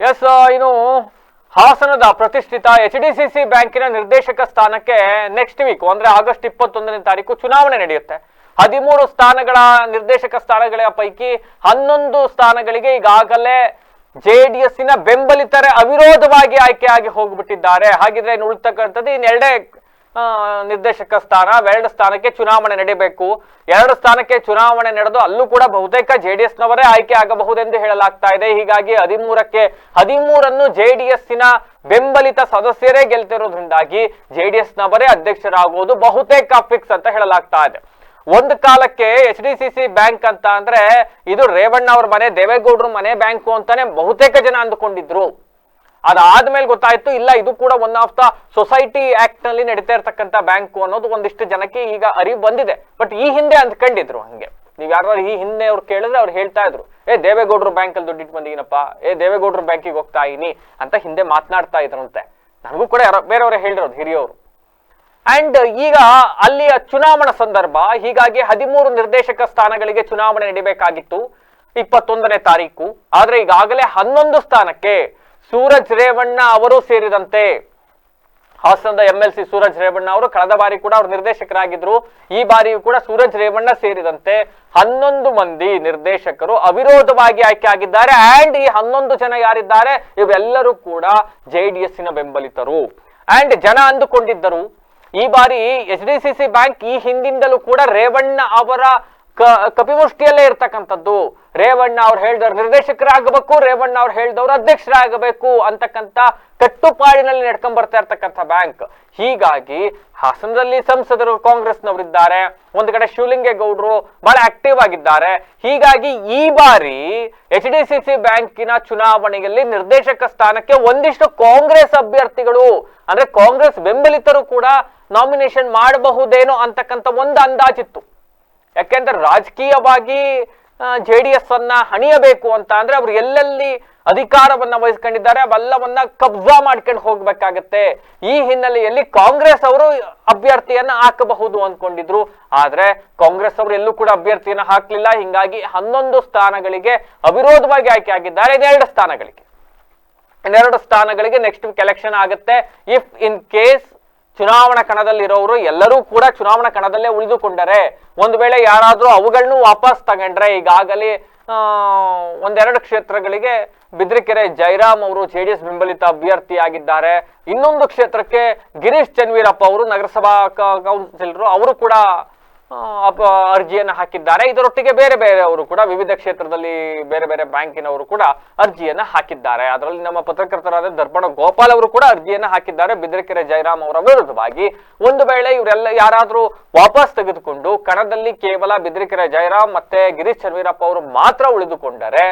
S, ಇನ್ನು ಹಾಸನದ ಪ್ರತಿಷ್ಠಿತ HDCC ಬ್ಯಾಂಕಿನ ನಿರ್ದೇಶಕ ಸ್ಥಾನಕ್ಕೆ ನೆಕ್ಸ್ಟ್ ವೀಕ್ ಅಂದ್ರೆ ಆಗಸ್ಟ್ 21ನೇ ತಾರೀಕು ಚುನಾವಣೆ ನಡೆಯುತ್ತೆ. 13 ಸ್ಥಾನಗಳ ನಿರ್ದೇಶಕ ಸ್ಥಾನಗಳ ಪೈಕಿ 11 ಸ್ಥಾನಗಳಿಗೆ ಈಗಾಗಲೇ JDS ಬೆಂಬಲಿತರೆ ಅವಿರೋಧವಾಗಿ ಆಯ್ಕೆಯಾಗಿ ಹೋಗ್ಬಿಟ್ಟಿದ್ದಾರೆ. ಹಾಗಿದ್ರೆ ಇನ್ನು ಉಳಿತಕ್ಕಂಥದ್ದು ಇನ್ನೆರಡೇ ನಿರ್ದೇಶಕ ಸ್ಥಾನ, 2 ಸ್ಥಾನಕ್ಕೆ ಚುನಾವಣೆ ನಡೀಬೇಕು. 2 ಸ್ಥಾನಕ್ಕೆ ಚುನಾವಣೆ ನಡೆದು ಅಲ್ಲೂ ಕೂಡ ಬಹುತೇಕ JDS ನವರೇ ಆಯ್ಕೆ ಆಗಬಹುದೆಂದು ಹೇಳಲಾಗ್ತಾ ಇದೆ. ಹೀಗಾಗಿ 13 JDS ಬೆಂಬಲಿತ ಸದಸ್ಯರೇ ಗೆಲ್ತಿರೋದ್ರಿಂದಾಗಿ JDS ನವರೇ ಅಧ್ಯಕ್ಷರಾಗುವುದು ಬಹುತೇಕ ಫಿಕ್ಸ್ ಅಂತ ಹೇಳಲಾಗ್ತಾ ಇದೆ. ಒಂದು ಕಾಲಕ್ಕೆ HDCC ಬ್ಯಾಂಕ್ ಅಂತ ಅಂದ್ರೆ ಇದು ರೇವಣ್ಣ ಅವ್ರ ಮನೆ, ದೇವೇಗೌಡರ ಮನೆ ಬ್ಯಾಂಕು ಅಂತಾನೆ ಬಹುತೇಕ ಜನ ಅಂದುಕೊಂಡಿದ್ರು. ಅದಾದ್ಮೇಲೆ ಗೊತ್ತಾಯ್ತು ಇಲ್ಲ, ಇದು ಕೂಡ one of the society act ನಲ್ಲಿ ನಡೀತಾ ಇರ್ತಕ್ಕಂಥ ಬ್ಯಾಂಕು ಅನ್ನೋದು ಒಂದಿಷ್ಟು ಜನಕ್ಕೆ ಈಗ ಅರಿವು ಬಂದಿದೆ. ಬಟ್ ಈ ಹಿಂದೆ ಅಂದ್ಕೊಂಡಿದ್ರು ಹಂಗೆ. ನೀವ್ ಯಾರು ಈ ಹಿಂದೆ ಅವ್ರು ಕೇಳಿದ್ರೆ ಅವ್ರು ಹೇಳ್ತಾ ಇದ್ರು, ದೇವೇಗೌಡರು ಬ್ಯಾಂಕ್ ಅಲ್ಲಿ ದುಡ್ಡಿಟ್ಟು ಬಂದಿನಪ್ಪ, ದೇವೇಗೌಡರು ಬ್ಯಾಂಕಿಗೆ ಹೋಗ್ತಾ ಇದೀನಿ ಅಂತ ಹಿಂದೆ ಮಾತನಾಡ್ತಾ ಇದ್ರಂತೆ. ನನಗೂ ಕೂಡ ಬೇರೆಯವರೇ ಹೇಳಿರೋದು, ಹಿರಿಯವರು. ಅಂಡ್ ಈಗ ಅಲ್ಲಿಯ ಚುನಾವಣಾ ಸಂದರ್ಭ, ಹೀಗಾಗಿ 13 ನಿರ್ದೇಶಕ ಸ್ಥಾನಗಳಿಗೆ ಚುನಾವಣೆ ನಡೀಬೇಕಾಗಿತ್ತು 21ನೇ ತಾರೀಕು. ಆದ್ರೆ ಈಗಾಗಲೇ 11 ಸ್ಥಾನಕ್ಕೆ ಸೂರಜ್ ರೇವಣ್ಣ ಅವರು ಸೇರಿದಂತೆ ಹಾಸನದ MLC ಸೂರಜ್ ರೇವಣ್ಣ ಅವರು ಕಳೆದ ಬಾರಿ ಕೂಡ ಅವರು ನಿರ್ದೇಶಕರಾಗಿದ್ರು. ಈ ಬಾರಿಯೂ ಕೂಡ ಸೂರಜ್ ರೇವಣ್ಣ ಸೇರಿದಂತೆ 11 ಮಂದಿ ನಿರ್ದೇಶಕರು ಅವಿರೋಧವಾಗಿ ಆಯ್ಕೆ ಆಗಿದ್ದಾರೆ. ಅಂಡ್ ಈ 11 ಜನ ಯಾರಿದ್ದಾರೆ ಇವೆಲ್ಲರೂ ಕೂಡ JDS ಬೆಂಬಲಿತರು. ಅಂಡ್ ಜನ ಅಂದುಕೊಂಡಿದ್ದರು ಈ ಬಾರಿ HDCC ಬ್ಯಾಂಕ್ ಈ ಹಿಂದಿಂದಲೂ ಕೂಡ ರೇವಣ್ಣ ಅವರ ಕಪಿಮುಷ್ಟಿಯಲ್ಲೇ ಇರ್ತಕ್ಕಂಥದ್ದು. ರೇವಣ್ಣ ಅವ್ರು ಹೇಳಿದವರು ನಿರ್ದೇಶಕರಾಗಬೇಕು, ರೇವಣ್ಣ ಅವ್ರು ಹೇಳಿದವರು ಅಧ್ಯಕ್ಷರಾಗಬೇಕು ಅಂತಕ್ಕಂಥ ಕಟ್ಟುಪಾಡಿನಲ್ಲಿ ನಡ್ಕೊಂಡ್ ಬರ್ತಾ ಇರ್ತಕ್ಕಂಥ ಬ್ಯಾಂಕ್. ಹೀಗಾಗಿ ಹಾಸನದಲ್ಲಿ ಸಂಸದರು ಕಾಂಗ್ರೆಸ್ನವರಿದ್ದಾರೆ, ಒಂದು ಕಡೆ ಶಿವಲಿಂಗೇಗೌಡರು ಬಹಳ ಆಕ್ಟಿವ್ ಆಗಿದ್ದಾರೆ. ಹೀಗಾಗಿ ಈ ಬಾರಿ HDCC ಬ್ಯಾಂಕಿನ ಚುನಾವಣೆಯಲ್ಲಿ ನಿರ್ದೇಶಕ ಸ್ಥಾನಕ್ಕೆ ಒಂದಿಷ್ಟು ಕಾಂಗ್ರೆಸ್ ಅಭ್ಯರ್ಥಿಗಳು ಅಂದ್ರೆ ಕಾಂಗ್ರೆಸ್ ಬೆಂಬಲಿತರು ಕೂಡ ನಾಮಿನೇಷನ್ ಮಾಡಬಹುದೇನೋ ಅಂತಕ್ಕಂಥ ಒಂದು ಅಂದಾಜಿತ್ತು. ಯಾಕೆಂದ್ರೆ ರಾಜಕೀಯವಾಗಿ JDS ಅನ್ನ ಹಣಿಯಬೇಕು ಅಂತ ಅಂದ್ರೆ ಅವ್ರು ಎಲ್ಲೆಲ್ಲಿ ಅಧಿಕಾರವನ್ನ ವಹಿಸ್ಕೊಂಡಿದ್ದಾರೆ ಅವೆಲ್ಲವನ್ನ ಕಬ್ಜಾ ಮಾಡ್ಕೊಂಡು ಹೋಗ್ಬೇಕಾಗತ್ತೆ. ಈ ಹಿನ್ನೆಲೆಯಲ್ಲಿ ಕಾಂಗ್ರೆಸ್ ಅವರು ಅಭ್ಯರ್ಥಿಯನ್ನ ಹಾಕಬಹುದು ಅನ್ಕೊಂಡಿದ್ರು. ಆದ್ರೆ ಕಾಂಗ್ರೆಸ್ ಅವರು ಎಲ್ಲೂ ಕೂಡ ಅಭ್ಯರ್ಥಿಯನ್ನ ಹಾಕ್ಲಿಲ್ಲ. ಹಿಂಗಾಗಿ 11 ಸ್ಥಾನಗಳಿಗೆ ಅವಿರೋಧವಾಗಿ ಆಯ್ಕೆ ಆಗಿದ್ದಾರೆ. 2 ಸ್ಥಾನಗಳಿಗೆ ನೆಕ್ಸ್ಟ್ ವೀಕ್ ಎಲೆಕ್ಷನ್ ಆಗುತ್ತೆ. ಇಫ್ ಇನ್ ಕೇಸ್ ಚುನಾವಣಾ ಕಣದಲ್ಲಿರೋರು ಎಲ್ಲರೂ ಕೂಡ ಚುನಾವಣಾ ಕಣದಲ್ಲೇ ಉಳಿದುಕೊಂಡರೆ, ಒಂದು ವೇಳೆ ಯಾರಾದ್ರೂ ಅವುಗಳನ್ನು ವಾಪಸ್ ತಗೊಂಡ್ರೆ, ಈಗಾಗಲೇ 1-2 ಕ್ಷೇತ್ರಗಳಿಗೆ ಬಿದ್ರಿಕೆರೆ ಜಯರಾಮ್ ಅವರು JDS ಬೆಂಬಲಿತ ಅಭ್ಯರ್ಥಿ ಆಗಿದ್ದಾರೆ. ಇನ್ನೊಂದು ಕ್ಷೇತ್ರಕ್ಕೆ ಗಿರೀಶ್ ಚನ್ವೀರಪ್ಪ ಅವರು ನಗರಸಭಾ ಕೌನ್ಸಿಲರು ಅವರು ಕೂಡ ಅರ್ಜಿಯನ್ನು ಹಾಕಿದ್ದಾರೆ. ಇದರೊಟ್ಟಿಗೆ ಬೇರೆ ಬೇರೆಯವರು ಕೂಡ ವಿವಿಧ ಕ್ಷೇತ್ರದಲ್ಲಿ ಬೇರೆ ಬೇರೆ ಬ್ಯಾಂಕಿನವರು ಕೂಡ ಅರ್ಜಿಯನ್ನ ಹಾಕಿದ್ದಾರೆ. ಅದರಲ್ಲಿ ನಮ್ಮ ಪತ್ರಕರ್ತರಾದ ದರ್ಪಣ ಗೋಪಾಲ್ ಅವರು ಕೂಡ ಅರ್ಜಿಯನ್ನ ಹಾಕಿದ್ದಾರೆ ಬಿದ್ರಿಕೆರೆ ಜಯರಾಮ್ ಅವರ ವಿರುದ್ಧವಾಗಿ. ಒಂದು ವೇಳೆ ಇವರೆಲ್ಲ ಯಾರಾದ್ರೂ ವಾಪಸ್ ತೆಗೆದುಕೊಂಡು ಕಣದಲ್ಲಿ ಕೇವಲ ಬಿದ್ರಿಕೆರೆ ಜಯರಾಮ್ ಮತ್ತೆ ಗಿರೀಶ್ ಚನ್ವೀರಪ್ಪ ಅವರು ಮಾತ್ರ ಉಳಿದುಕೊಂಡರೆ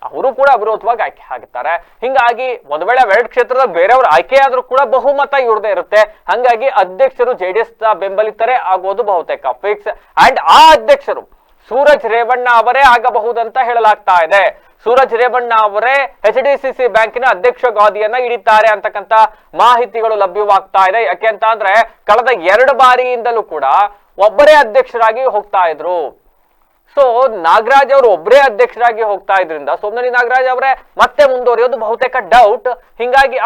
ಅವರು ಕೂಡ ಅವಿರೋಧವಾಗಿ ಆಯ್ಕೆ ಆಗುತ್ತಾರೆ. ಹಿಂಗಾಗಿ ಒಂದು ವೇಳೆ 2 ಕ್ಷೇತ್ರದ ಬೇರೆಯವರು ಆಯ್ಕೆ ಆದ್ರೂ ಕೂಡ ಬಹುಮತ ಇವ್ರದೇ ಇರುತ್ತೆ. ಹಂಗಾಗಿ ಅಧ್ಯಕ್ಷರು JDS ಬೆಂಬಲಿತರೆ ಆಗೋದು ಬಹುತೇಕ ಫಿಕ್ಸ್. ಅಂಡ್ ಆ ಅಧ್ಯಕ್ಷರು ಸೂರಜ್ ರೇವಣ್ಣ ಅವರೇ ಆಗಬಹುದಂತ ಹೇಳಲಾಗ್ತಾ ಇದೆ. ಸೂರಜ್ ರೇವಣ್ಣ ಅವರೇ HDCC ಬ್ಯಾಂಕಿನ ಅಧ್ಯಕ್ಷ ಗಾದಿಯನ್ನ ಹಿಡಿತಾರೆ ಅಂತಕ್ಕಂಥ ಮಾಹಿತಿಗಳು ಲಭ್ಯವಾಗ್ತಾ ಇದೆ. ಯಾಕೆ ಅಂತ ಅಂದ್ರೆ ಕಳೆದ 2 ಬಾರಿಯಿಂದಲೂ ಕೂಡ ಒಬ್ಬರೇ ಅಧ್ಯಕ್ಷರಾಗಿ ಹೋಗ್ತಾ ಇದ್ರು. ಸೊ ನಾಗರಾಜ್ ಅವರು ಒಬ್ಬರೇ ಅಧ್ಯಕ್ಷರಾಗಿ ಹೋಗ್ತಾ ಇದ್ರಿಂದ ಸೋಮನಳ್ಳಿ ನಾಗರಾಜ್ ಅವರೇ ಮತ್ತೆ ಮುಂದುವರಿಯೋದು ಬಹುತೇಕ ಡೌಟ್. ಹಿಂಗಾಗಿ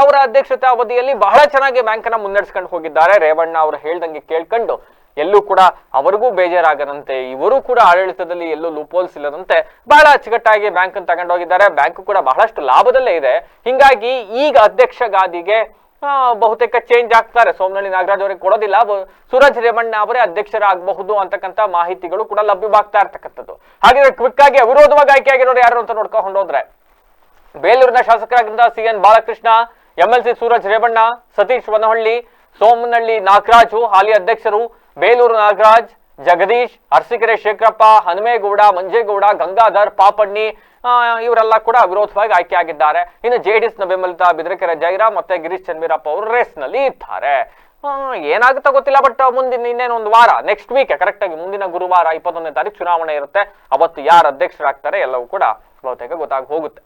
ಅವರ ಅಧ್ಯಕ್ಷತೆ ಅವಧಿಯಲ್ಲಿ ಬಹಳ ಚೆನ್ನಾಗಿ ಬ್ಯಾಂಕ್ ಅನ್ನ ಮುನ್ನಡೆಸ್ಕೊಂಡು ಹೋಗಿದ್ದಾರೆ. ರೇವಣ್ಣ ಅವರು ಹೇಳ್ದಂಗೆ ಕೇಳ್ಕೊಂಡು ಎಲ್ಲೂ ಕೂಡ ಅವರಿಗೂ ಬೇಜಾರಾಗದಂತೆ, ಇವರು ಕೂಡ ಆಡಳಿತದಲ್ಲಿ ಎಲ್ಲೂ ಲೂಪೋಲ್ಸ್ ಇಲ್ಲದಂತೆ ಬಹಳ ಅಚ್ಚುಕಟ್ಟಾಗಿ ಬ್ಯಾಂಕ್ ಅನ್ನು ತಗೊಂಡೋಗಿದ್ದಾರೆ. ಬ್ಯಾಂಕ್ ಕೂಡ ಬಹಳಷ್ಟು ಲಾಭದಲ್ಲೇ ಇದೆ. ಹಿಂಗಾಗಿ ಈಗ ಅಧ್ಯಕ್ಷ ಗಾದಿಗೆ ಬಹುತೇಕ ಚೇಂಜ್ ಆಗ್ತಾರೆ. ಸೋಮನಳ್ಳಿ ನಾಗರಾಜ್ ಅವರಿಗೆ ಕೊಡೋದಿಲ್ಲ, ಸೂರಜ್ ರೇವಣ್ಣ ಅವರೇ ಅಧ್ಯಕ್ಷರಾಗಬಹುದು ಅಂತಕ್ಕಂಥ ಮಾಹಿತಿಗಳು ಕೂಡ ಲಭ್ಯವಾಗ್ತಾ ಇರ್ತಕ್ಕಂಥದ್ದು. ಹಾಗಿದ್ರೆ ಕ್ವಿಕ್ ಆಗಿ ಅವಿರೋಧವಾಗಿ ಆಯ್ಕೆ ಆಗಿರೋರು ಯಾರು ಅಂತ ನೋಡ್ಕೊಂಡು ಹೋದ್ರೆ, ಬೇಲೂರಿನ ಶಾಸಕರಾಗಿದ್ದ CN ಬಾಲಕೃಷ್ಣ, MLC ಸೂರಜ್ ರೇವಣ್ಣ, ಸತೀಶ್ ವನಹಳ್ಳಿ, ಸೋಮನಳ್ಳಿ ನಾಗರಾಜು ಹಾಲಿ ಅಧ್ಯಕ್ಷರು, ಬೇಲೂರು ನಾಗರಾಜ್, ಜಗದೀಶ್, ಅರಸೀಕೆರೆ ಶೇಖರಪ್ಪ, ಹನುಮೇಗೌಡ, ಮಂಜೇಗೌಡ, ಗಂಗಾಧರ್, ಪಾಪಣ್ಣಿ ಇವರೆಲ್ಲ ಕೂಡ ಅವಿರೋಧವಾಗಿ ಆಯ್ಕೆ ಆಗಿದ್ದಾರೆ. ಇನ್ನು JDS ಬೆಂಬಲಿತ ಬಿದ್ರಿಕೆರೆ ಜಯರಾಮ್ ಮತ್ತೆ ಗಿರೀಶ್ ಚನ್ವೀರಪ್ಪ ಅವರು ರೇಸ್ ನಲ್ಲಿ ಇದ್ದಾರೆ. ಏನಾಗುತ್ತಾ ಗೊತ್ತಿಲ್ಲ. ಬಟ್ ಮುಂದಿನ ಇನ್ನೇನೊಂದು ವಾರ, ನೆಕ್ಸ್ಟ್ ವೀಕ್ ಕರೆಕ್ಟ್ ಆಗಿ ಮುಂದಿನ ಗುರುವಾರ 21ನೇ ತಾರೀಕು ಚುನಾವಣೆ ಇರುತ್ತೆ. ಅವತ್ತು ಯಾರು ಅಧ್ಯಕ್ಷರಾಗ್ತಾರೆ ಎಲ್ಲವೂ ಕೂಡ ಬಹುತೇಕ ಗೊತ್ತಾಗಿ ಹೋಗುತ್ತೆ.